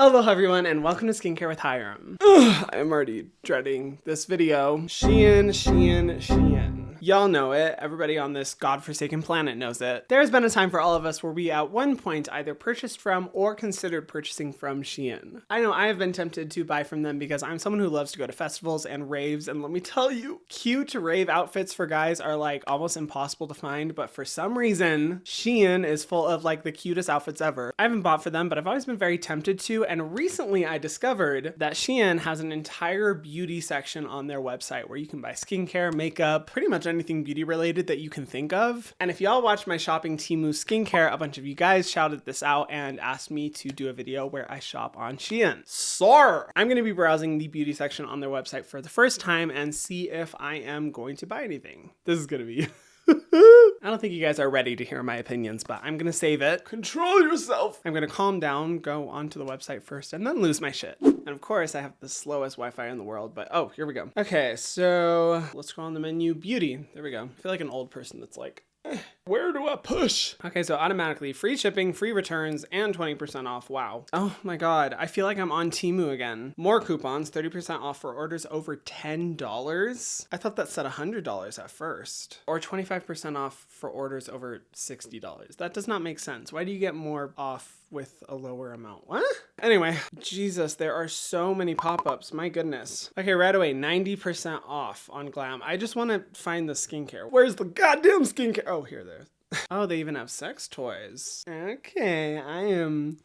Aloha everyone and welcome to Skincare with Hyram. I'm already dreading this video. Shein. Y'all know it. Everybody on this godforsaken planet knows it. There's been a time for all of us where we at one point either purchased from or considered purchasing from Shein. I know I have been tempted to buy from them because I'm someone who loves to go to festivals and raves, and let me tell you, cute rave outfits for guys are like almost impossible to find, but for some reason, Shein is full of like the cutest outfits ever. I haven't bought for them, but I've always been very tempted to, and recently I discovered that Shein has an entire beauty section on their website where you can buy skincare, makeup, pretty much anything beauty related that you can think of. And if y'all watch my shopping Temu skincare, a bunch of you guys shouted this out and asked me to do a video where I shop on Shein. So I'm going to be browsing the beauty section on their website for the first time and see if I am going to buy anything. This is going to be I don't think you guys are ready to hear my opinions, but I'm gonna save it. Control yourself. I'm gonna calm down, go onto the website first, and then lose my shit. And of course, I have the slowest Wi-Fi in the world, but oh, here we go. Okay, so let's go on the menu. Beauty. There we go. I feel like an old person that's like, where do I push? Okay, so automatically free shipping, free returns, and 20% off. Wow. Oh my God. I feel like I'm on Temu again. More coupons, 30% off for orders over $10. I thought that said $100 at first. Or 25% off for orders over $60. That does not make sense. Why do you get more off with a lower amount? What? Anyway, Jesus, there are so many pop-ups. My goodness. Okay, right away, 90% off on Glam. I just want to find the skincare. Where's the goddamn skincare? Oh, here there. Oh, they even have sex toys. Okay, I am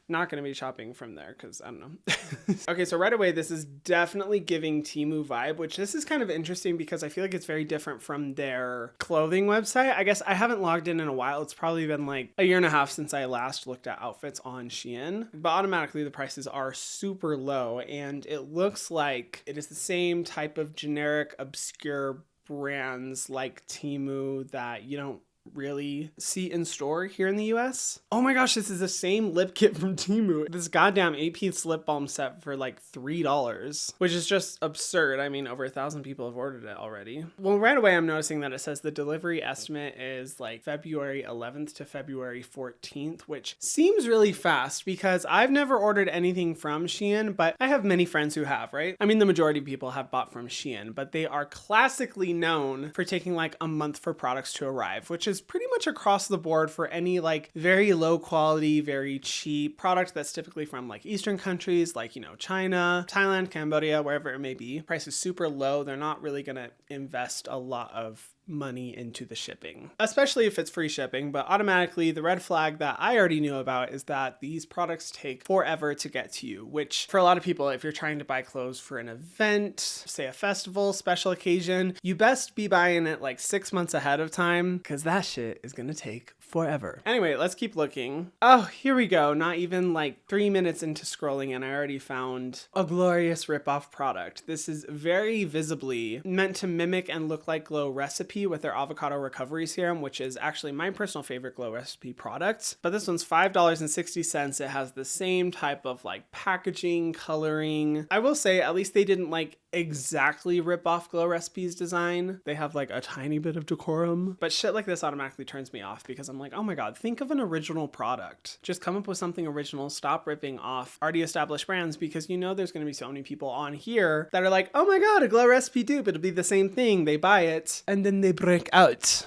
not going to be shopping from there because I don't know. Okay, so right away, this is definitely giving Temu vibe, which this is kind of interesting because I feel like it's very different from their clothing website. I guess I haven't logged in a while. It's probably been like a year and a half since I last looked at outfits on Shein, but automatically the prices are super low and it looks like it is the same type of generic, obscure brands like Temu that you don't really see in store here in the US. Oh my gosh, this is the same lip kit from Temu. This goddamn 8-piece lip balm set for like $3, which is just absurd. I mean, over 1,000 people have ordered it already. Well, right away I'm noticing that it says the delivery estimate is like February 11th to February 14th, which seems really fast because I've never ordered anything from Shein, but I have many friends who have, right? I mean, the majority of people have bought from Shein, but they are classically known for taking like a month for products to arrive, which is pretty much across the board for any like very low quality, very cheap product that's typically from like Eastern countries like, you know, China, Thailand, Cambodia, wherever it may be. Price is super low. They're not really going to invest a lot of money into the shipping, especially if it's free shipping. But automatically the red flag that I already knew about is that these products take forever to get to you, which for a lot of people, if you're trying to buy clothes for an event, say a festival, special occasion, you best be buying it like 6 months ahead of time because that shit is gonna take forever. Anyway, let's keep looking. Oh, here we go. Not even like 3 minutes into scrolling and I already found a glorious ripoff product. This is very visibly meant to mimic and look like Glow Recipe with their avocado recovery serum, which is actually my personal favorite Glow Recipe product. But this one's $5.60. It has the same type of like packaging, coloring. I will say at least they didn't like exactly rip off Glow Recipe's design. They have like a tiny bit of decorum, but shit like this automatically turns me off because I'm like, oh my God, think of an original product. Just come up with something original. Stop ripping off already established brands because you know there's going to be so many people on here that are like, oh my God, a Glow Recipe dupe. It'll be the same thing. They buy it and then they break out.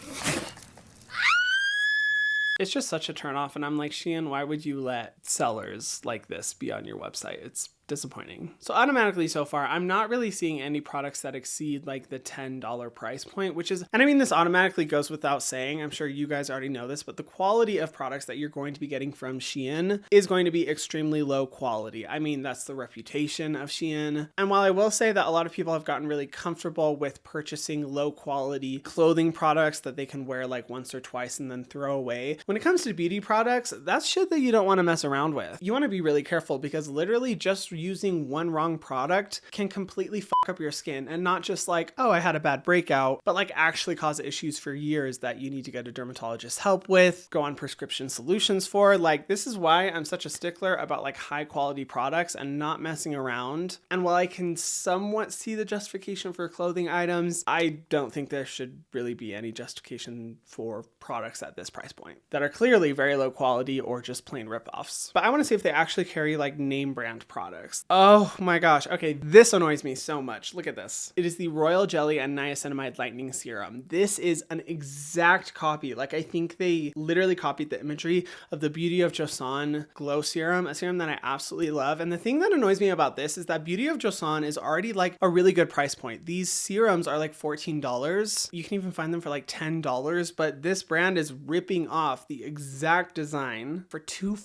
It's just such a turnoff, and I'm like, Shein, why would you let sellers like this be on your website? It's disappointing. So automatically so far, I'm not really seeing any products that exceed like the $10 price point, which is, and I mean, this automatically goes without saying, I'm sure you guys already know this, but the quality of products that you're going to be getting from Shein is going to be extremely low quality. I mean, that's the reputation of Shein. And while I will say that a lot of people have gotten really comfortable with purchasing low quality clothing products that they can wear like once or twice and then throw away, when it comes to beauty products, that's shit that you don't want to mess around with. You want to be really careful because literally just using one wrong product can completely fuck up your skin, and not just like, oh, I had a bad breakout, but like actually cause issues for years that you need to get a dermatologist's help with, go on prescription solutions for. Like, this is why I'm such a stickler about like high quality products and not messing around. And while I can somewhat see the justification for clothing items, I don't think there should really be any justification for products at this price point that are clearly very low quality or just plain ripoffs. But I want to see if they actually carry like name brand products. Oh my gosh. Okay, this annoys me so much. Look at this. It is the Royal Jelly and Niacinamide Lightening Serum. This is an exact copy. Like, I think they literally copied the imagery of the Beauty of Joseon Glow Serum, a serum that I absolutely love. And the thing that annoys me about this is that Beauty of Joseon is already like a really good price point. These serums are like $14. You can even find them for like $10, but this brand is ripping off the exact design for $2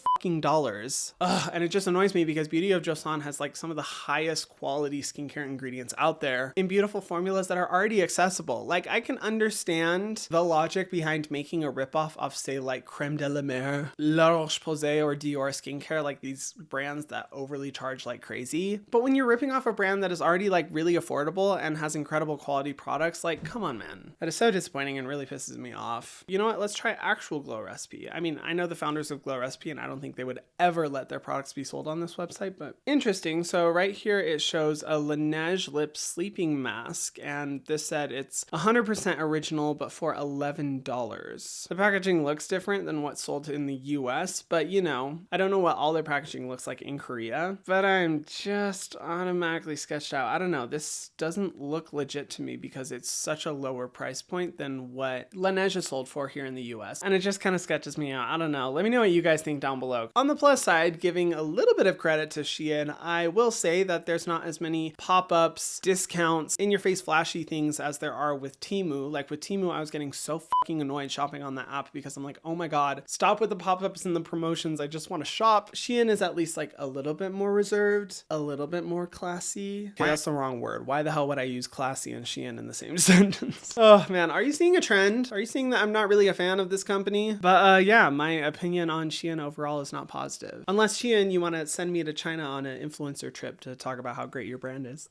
Ugh, and it just annoys me because Beauty of Joseon has like some of the highest quality skincare ingredients out there in beautiful formulas that are already accessible. Like, I can understand the logic behind making a ripoff of, say, like Crème de la Mer, La Roche-Posay, or Dior skincare, like these brands that overly charge like crazy. But when you're ripping off a brand that is already like really affordable and has incredible quality products, like, come on, man. That is so disappointing and really pisses me off. You know what? Let's try actual Glow Recipe. I mean, I know the founders of Glow Recipe, and I don't think they would ever let their products be sold on this website, but interesting. So right here it shows a Laneige lip sleeping mask, and this said it's 100% original, but for $11. The packaging looks different than what's sold in the US, but you know, I don't know what all their packaging looks like in Korea, but I'm just automatically sketched out. I don't know, this doesn't look legit to me because it's such a lower price point than what Laneige is sold for here in the US, and it just kind of sketches me out. I don't know. Let me know what you guys think down below. On the plus side, giving a little bit of credit to Shein, I will say that there's not as many pop-ups, discounts, in-your-face flashy things as there are with Temu. Like with Temu, I was getting so fucking annoyed shopping on that app because I'm like, oh my god, stop with the pop-ups and the promotions. I just want to shop. Shein is at least like a little bit more reserved, a little bit more classy. Okay, that's the wrong word. Why the hell would I use classy and Shein in the same sentence? Oh man, are you seeing a trend? Are you seeing that I'm not really a fan of this company? But yeah, my opinion on Shein overall is not positive. Unless Shein, you want to send me to China on an influencer trip to talk about how great your brand is.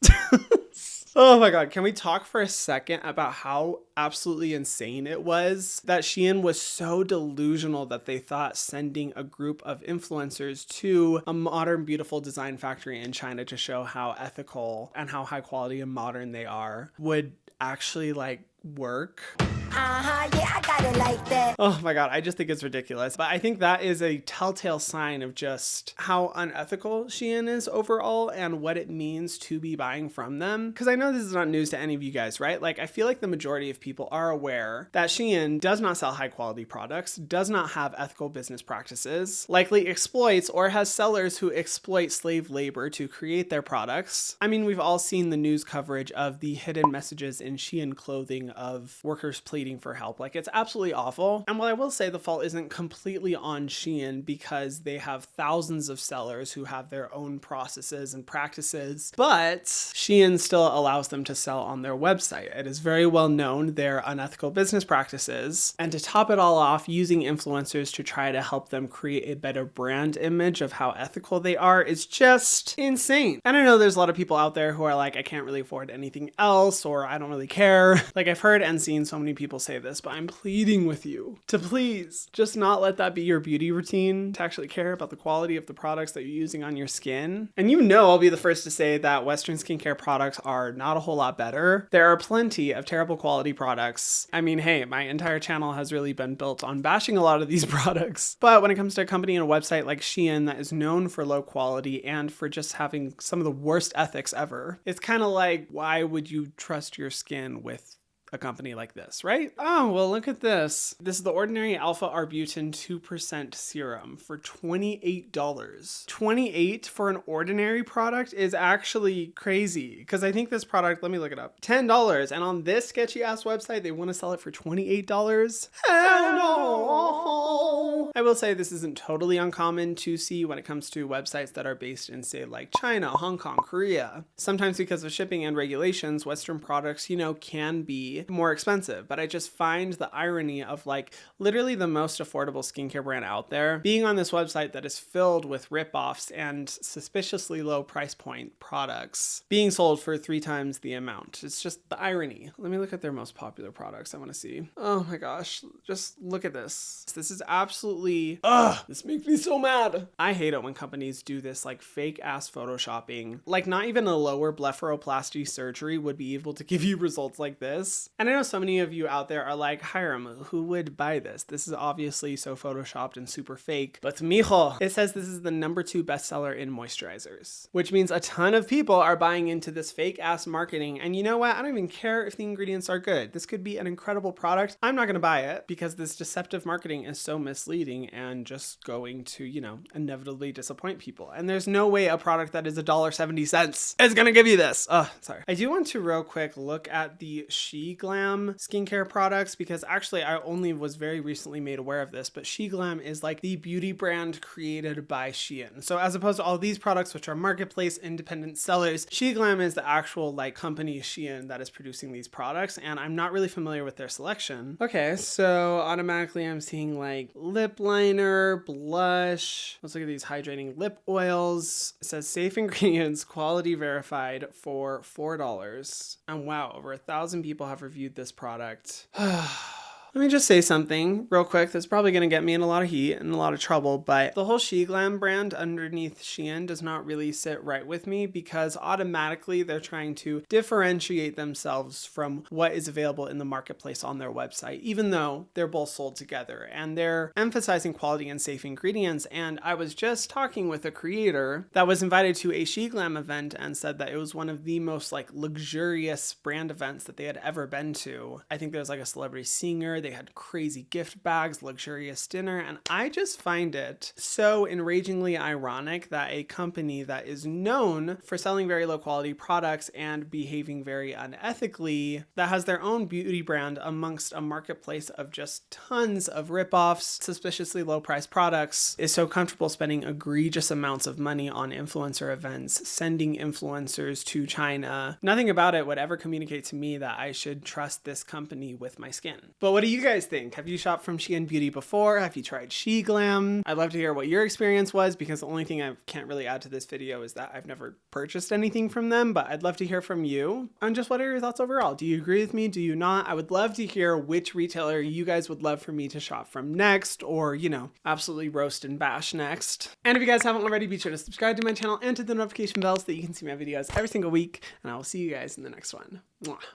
Oh my god, can we talk for a second about how absolutely insane it was that Shein was so delusional that they thought sending a group of influencers to a modern, beautiful design factory in China to show how ethical and how high quality and modern they are would actually like work? Yeah, I got it like that. Oh my god, I just think it's ridiculous. But I think that is a telltale sign of just how unethical Shein is overall and what it means to be buying from them. Because I know this is not news to any of you guys, right? Like, I feel like the majority of people are aware that Shein does not sell high quality products, does not have ethical business practices, likely exploits or has sellers who exploit slave labor to create their products. I mean, we've all seen the news coverage of the hidden messages in Shein clothing of workers pleading for help. Like, it's absolutely awful. And while I will say the fault isn't completely on Shein because they have thousands of sellers who have their own processes and practices, but Shein still allows them to sell on their website. It is very well known their unethical business practices. And to top it all off, using influencers to try to help them create a better brand image of how ethical they are is just insane. And I know there's a lot of people out there who are like, I can't really afford anything else, or I don't really care. Like, I've heard and seen so many people say this, but I'm pleading with you to please just not let that be your beauty routine, to actually care about the quality of the products that you're using on your skin. And you know, I'll be the first to say that Western skincare products are not a whole lot better. There are plenty of terrible quality products. I mean, hey, my entire channel has really been built on bashing a lot of these products. But when it comes to a company and a website like Shein that is known for low quality and for just having some of the worst ethics ever, it's kind of like, why would you trust your skin with a company like this, right? Oh, well, look at this. This is the Ordinary Alpha Arbutin 2% serum for $28. $28 for an ordinary product is actually crazy, because I think this product, let me look it up, $10, and on this sketchy ass website they want to sell it for $28? Hell no! No. I will say this isn't totally uncommon to see when it comes to websites that are based in, say, like China, Hong Kong, Korea. Sometimes because of shipping and regulations, Western products, can be more expensive. But I just find the irony of like literally the most affordable skincare brand out there being on this website that is filled with ripoffs and suspiciously low price point products being sold for 3 times the amount. It's just the irony. Let me look at their most popular products. I want to see. Oh my gosh, just look at this. This is absolutely, this makes me so mad. I hate it when companies do this like fake ass photoshopping. Like not even a lower blepharoplasty surgery would be able to give you results like this. And I know so many of you out there are like, Hyram, who would buy this? This is obviously so photoshopped and super fake. But mijo, it says this is the #2 bestseller in moisturizers, which means a ton of people are buying into this fake ass marketing. And you know what? I don't even care if the ingredients are good. This could be an incredible product. I'm not going to buy it because this deceptive marketing is so misleading and just going to, inevitably disappoint people. And there's no way a product that is $1.70 is going to give you this. Sorry. I do want to real quick look at the SheGlam skincare products because actually I only was very recently made aware of this, but SheGlam is like the beauty brand created by Shein. So as opposed to all these products, which are marketplace independent sellers, SheGlam is the actual like company Shein that is producing these products. And I'm not really familiar with their selection. Okay, so automatically I'm seeing like lip liner, blush. Let's look at these hydrating lip oils. It says safe ingredients, quality verified for $4. And wow, over 1,000 people have reviewed this product. Let me just say something real quick that's probably going to get me in a lot of heat and a lot of trouble, but the whole SheGlam brand underneath Shein does not really sit right with me because automatically they're trying to differentiate themselves from what is available in the marketplace on their website, even though they're both sold together and they're emphasizing quality and safe ingredients. And I was just talking with a creator that was invited to a SheGlam event and said that it was one of the most like luxurious brand events that they had ever been to. I think there's like a celebrity singer. They had crazy gift bags, luxurious dinner, and I just find it so enragingly ironic that a company that is known for selling very low quality products and behaving very unethically, that has their own beauty brand amongst a marketplace of just tons of ripoffs, suspiciously low priced products, is so comfortable spending egregious amounts of money on influencer events, sending influencers to China. Nothing about it would ever communicate to me that I should trust this company with my skin. But what do you guys think? Have you shopped from Shein Beauty before? Have you tried SheGlam? I'd love to hear what your experience was because the only thing I can't really add to this video is that I've never purchased anything from them, but I'd love to hear from you. And just what are your thoughts overall? Do you agree with me? Do you not? I would love to hear which retailer you guys would love for me to shop from next or, absolutely roast and bash next. And if you guys haven't already, be sure to subscribe to my channel and to the notification bell so that you can see my videos every single week. And I will see you guys in the next one. Mwah.